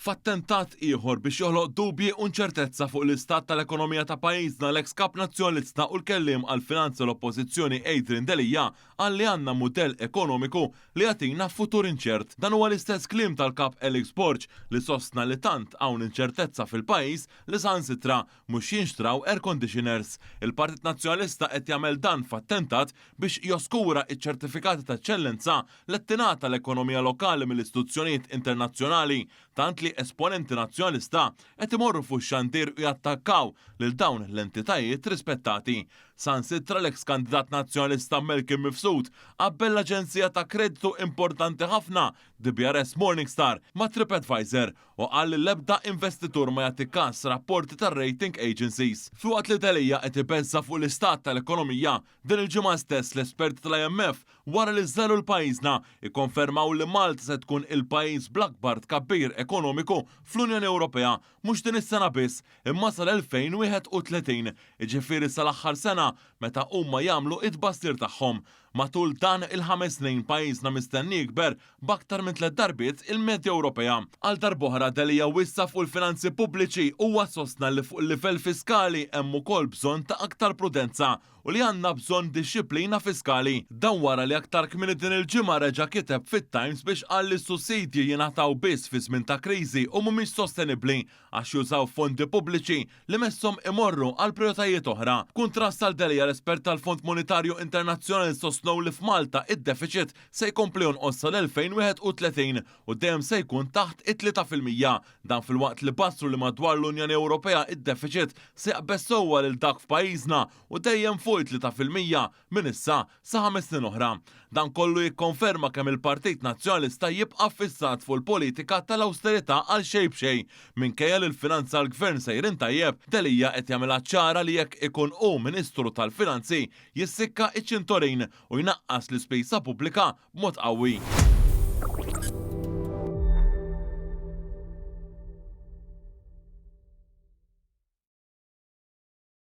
F'attentat ieħor biex joħloq dubji u inċertezza fuq l-istat tal-ekonomija ta' pajjiżna l-eks kap nazzjonalista u l-kelliem għal finanza l-oppożizzjoni Adrian Delija għalli għandna mudell ekonomiku li jagħtina futur inċert. Dan huwa l-istess kliem tal-kap Alex Borg li sostna li tant hawn inċertezza fil-pajjiż li sansitra mhux jinxtraw air conditioners. Il-Partit Nazzjonalista qed jagħmel dan f'attentat biex joskura iċ-ċertifikati ta' eċċellenza li tingħata l-ekonomija lokali mill-istituzzjonijiet internazzjonali tant li esponenti nazzjonalista qed imorru fuq xandir u jattakkaw lil dawn l-entitajiet rispettati. Sansitra l-eks kandidat nazzjonalista Malcolm Mifsud qabbel l-Aġenzija ta' Kreditu importanti ħafna DBRS Morningstar ma' TripAdvisor u qal li l-ebda investitur ma jagħti każ rapporti tar-rating agencies. Fuqat li Delija qed ibeżza fuq l-istat tal-ekonomija din il-ġimgħa stess l-esperti tal-IMF wara li żżelu l-pajjiżna ikkonfermaw li Malta se tkun il-pajjiż bl-akbar tkabbir ekonomiku fl-Unjoni Ewropea mhux din is-sena biss imma sal-2031, jiġifieri sal-aħħar sena meta huma jagħmlu it-tbassir tagħhom. Matul dan il-5 snin pajjiżna mistenni jikber b'aktar minn 3 darbiet il-medja Ewropea. Għal darb'oħra Delija wissa fuq il-finanzi pubbliċi huwa sostna li fuq il-livell fiskali hemm ukoll bżonn ta' aktar prudenza u li għandna bżonn dixxiplina fiskali. Dan wara li aktar kmieni din il-ġimgħa reġa' kiteb fit-Times biex qal li s-sussidji jingħataw biss fi żmien ta' kriżi u mhumiex sostenibbli għax jużaw fondi pubbliċi li messhom imorru għal prijoritajiet oħra. Kuntrast tal Delija l-espert tal-Fond Monetarju Internazzjonali sostnew li f'Malta id-deficit se jkompli jonqos sal-2031 u dejjem se jkun taħt it-3%. Dan fil-waqt li bassru li madwar l-Unjoni Ewropea id-deficit se jaqbess sewwa lil dak f'pajjiżna u dejjem fuq 3% minn issa sa 5 snin oħra. Dan kollu jikkonferma kemm il-Partit Nazzjonalista jibqa' fissat fuq il-politika tal-awsterità għal xejn b'xejn. Minkejja li l-finanza l-Gvern sejrin tajjeb, Delija qed jagħmilha ċara li jekk ikun hu Ministru tal-Finanzi jissikka iċ-ċintorin u jnaqqas l-ispejsa pubblika b'mod qawwi.